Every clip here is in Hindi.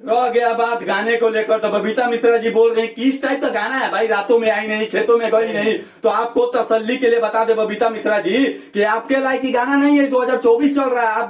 रह गया बात गाने को लेकर, तो बबीता मिश्रा जी बोल रही हैं किस टाइप का गाना है भाई, रातों में आई नहीं, खेतों में गई नहीं। तो आपको तसल्ली के लिए बता दे बबीता मिश्रा जी कि आपके लायक ही गाना नहीं है। 2024 चल रहा है,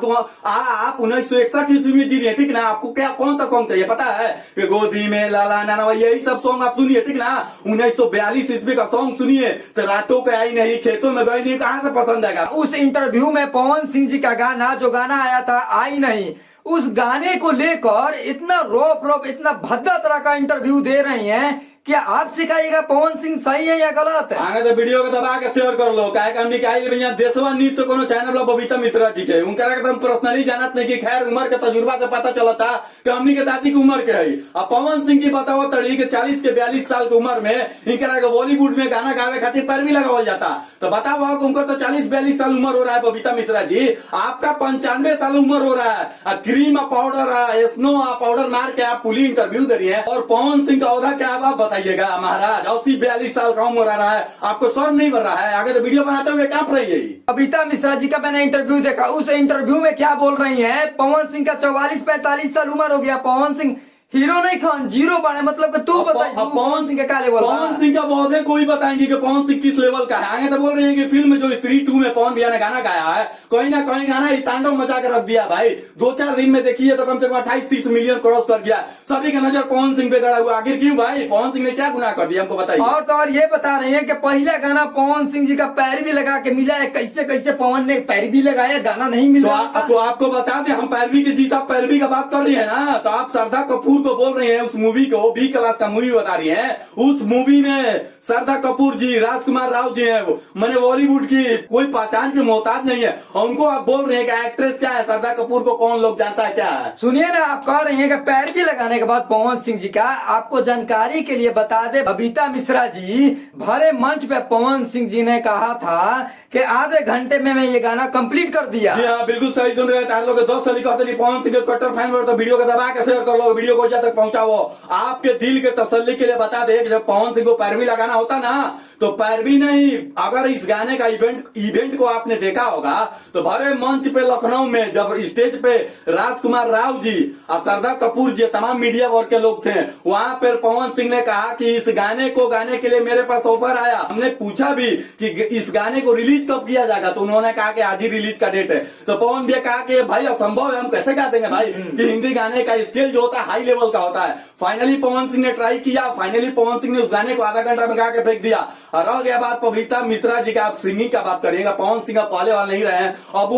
आप 1961 ईस्वी में जी रहे हैं, ठीक ना। आपको क्या कौन सा सॉन्ग चाहिए पता है कि गोदी में लाला नाना, यही सब सॉन्ग आप सुनिए, ठीक ना। 1942 ईस्वी का सॉन्ग सुनिए, तो रातों को आई नहीं, खेतों में गई नहीं, कहां से पसंद आएगा। उस इंटरव्यू में पवन सिंह जी का गाना, जो गाना आया था आई नहीं, उस गाने को लेकर इतना रोप इतना भद्दा तरह का इंटरव्यू दे रही हैं। क्या आप सिखाइएगा पवन सिंह सही है या गलत है? आगे तो वीडियो को दबा के शेयर कर लो, काहे हमने क्या भैया देशवा न्यूज से कोनो चैनल बबीता मिश्रा जी के उनका हम पर्सनली जानत नहीं कि खैर उम्र के तजुर्बा से पता चला था कि हमनी के दादी की उम्र के है। अब पवन सिंह जी बताओ तड़ी के 40 के 42 साल की उम्र में इनका बॉलीवुड में गाना गावे खातिर पैरवी लगावल जाता, तो बताओ उनका तो 40-42 साल उम्र हो रहा है बबीता मिश्रा जी, आपका 95 साल उम्र हो रहा है। क्रीम पाउडर स्नो पाउडर मार के आप पुली इंटरव्यू दे रही है, और पवन सिंह का औधा क्या आप बताइएगा महाराज, 80-42 साल का उम्र रहा है, आपको शर्म नहीं बन रहा है? आगे तो वीडियो बनाते हुए कांप रही है। बबीता मिश्रा जी का मैंने इंटरव्यू देखा, उस इंटरव्यू में क्या बोल रही है, पवन सिंह का 44-45 साल उम्र हो गया, पवन सिंह हीरो नहीं खान जीरो बने, मतलब कि तू बताइए पवन सिंह का लेवल। पवन सिंह का बहुत है, कोई बताएंगे कि पवन सिंह किस लेवल का है। आगे तो बोल रही है कि फिल्म जो स्त्री 2 में पवन भैया ने गाना गाया है, कहीं ना कहीं गाना ही तांडव मचा के रख दिया भाई। 2-4 दिन में देखिए तो कम से कम 28-30 मिलियन क्रॉस कर गया, सभी का नजर पवन सिंह पे गड़ा हुआ। आखिर क्यों भाई, पवन सिंह ने क्या गुनाह कर दिया हमको बताइए। और तो और ये बता रहे हैं कि पहला गाना पवन सिंह जी का पैरवी लगा के मिला है, कैसे कैसे पवन ने पैरवी लगाया, गाना नहीं मिला। तो आपको बता दें, हम पैरवी के जी साहब पैरवी का बात कर रही है ना, तो आप श्रद्धा कपूर को बोल रही है उस मूवी को, बी क्लास का मूवी बता रही है, उस मूवी में श्रद्धा कपूर जी, राजकुमार राव जी है, वो मैंने बॉलीवुड की कोई पहचान के मोहताज नहीं है, और उनको आप बोल रहे हैं कि एक्ट्रेस क्या है, श्रद्धा कपूर को कौन लोग जानता है क्या है। सुनिए ना, आप कह रहे हैं कि पैरवी लगाने के बाद पवन सिंह जी का, आपको जानकारी के लिए बता दे बबीता मिश्रा जी, भरे मंच पे पवन सिंह जी ने कहा था कि आधे घंटे में मैं ये गाना कंप्लीट कर दिया। जी हाँ, बिल्कुल सही सुन रहे हैं लोग। 10 साल कहते नहीं पवन सिंह के कट्टर फैन हो तो वीडियो को दबा के शेयर कर लो, वीडियो को जहाँ तक पहुंचाओ। आपके दिल के तसल्ली के लिए बता दे कि जब पवन सिंह को पैरवी लगाना होता ना, तो पैरवी नहीं, अगर इस गाने का इवेंट को आपने देखा होगा तो भरे मंच पे लखनऊ में जब स्टेज पे राजकुमार राव जी और श्रद्धा कपूर जी तमाम मीडिया वर्ग के लोग थे, वहां पर पवन सिंह ने कहा कि इस गाने को गाने के लिए मेरे पास ऑफर आया। हमने पूछा भी कि इस गाने को रिलीज कब किया जाएगा, तो उन्होंने कहा कि आज ही रिलीज का डेट है। तो पवन भैया कहा कि भाई असंभव है, हम कैसे गा देंगे भाई कि हिंदी गाने का स्केल जो होता है हाई लेवल का होता है। फाइनली पवन सिंह ने ट्राई किया, फाइनली पवन सिंह ने उस गाने को आधा घंटा में गा के फेंक दिया। और रह गया बात बबीता मिश्रा जी का, आप सिंगिंग का बात करिएगा, पवन सिंह पहले वाले नहीं रहे हैं, अब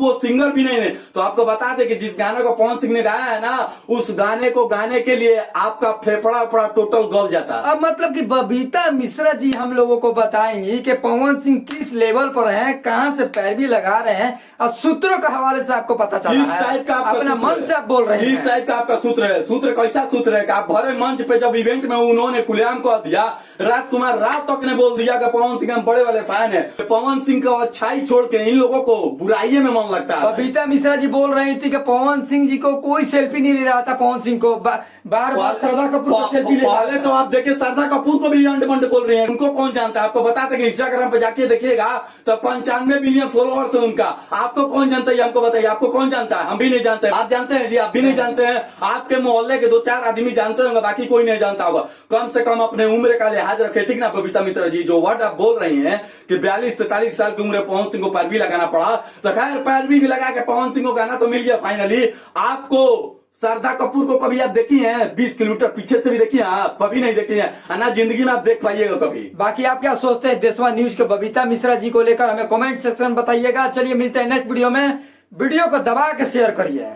वो सिंगर भी नहीं है। तो आपको बता दें कि जिस गाने को पवन सिंह ने गाया है ना, उस गाने को गाने के लिए आपका फेफड़ा टोटल गल जाता है। अब मतलब कि बबीता मिश्रा जी हम लोगों को बताएंगी कि पवन सिंह किस लेवल पर हैं, कहां से पैरवी लगा रहे हैं, और सूत्रों के हवाले से आपको पता चला इस टाइप का अपना मन से आप बोल रहे हैं। इस टाइप का आपका सूत्र है। सूत्र कैसा सूत्र है कि आप भरे मंच पे जब इवेंट में उन्होंने खुलेआम कह दिया, राजकुमार राव तक ने बोल दिया कि पवन सिंह हम बड़े वाले फैन है। पवन सिंह को अच्छाई छोड़ के इन लोगों को बुराइये में मन लगता है। बबीता मिश्रा जी बोल रही थी कि पवन सिंह जी को कोई सेल्फी नहीं ले रहा था, पवन सिंह को बार बार श्रद्धा कपूर को सेल्फी ले पहले तो आप देखिए श्रद्धा कपूर को भी अंड बंड बोल रहे हैं, उनको कौन जानता है। आपको बताते कि इंस्टाग्राम पे जाके देखिएगा तो 95 मिलियन फॉलोअर्स है उनका। आपको कौन जानता है हमको बताइए, आपको कौन जानता है? हम भी नहीं जानते। आप जानते हैं जी? आप भी नहीं जानते हैं। आपके मोहल्ले के 2-4 आदमी जानते होंगे, बाकी कोई नहीं जानता होगा। कम से कम अपने उम्र का लिहाज रखे, ठीक ना बबीता मिश्रा जी। जो वर्ड आप बोल रही हैं कि 42-43 साल की उम्र पवन सिंह को पैरवी लगाना पड़ा, तो खैर पैरवी भी लगा के पवन सिंह को गाना तो मिल गया फाइनली। आपको श्रद्धा कपूर को कभी आप देखी हैं 20 किलोमीटर पीछे से भी देखी हैं? आप कभी नहीं देखी हैं ना, जिंदगी में आप देख पाइएगा कभी। बाकी आप क्या सोचते हैं देशवा न्यूज के बबीता मिश्रा जी को लेकर, हमें कमेंट सेक्शन में बताइएगा। चलिए मिलते हैं नेक्स्ट वीडियो में, वीडियो को दबा के शेयर करिए।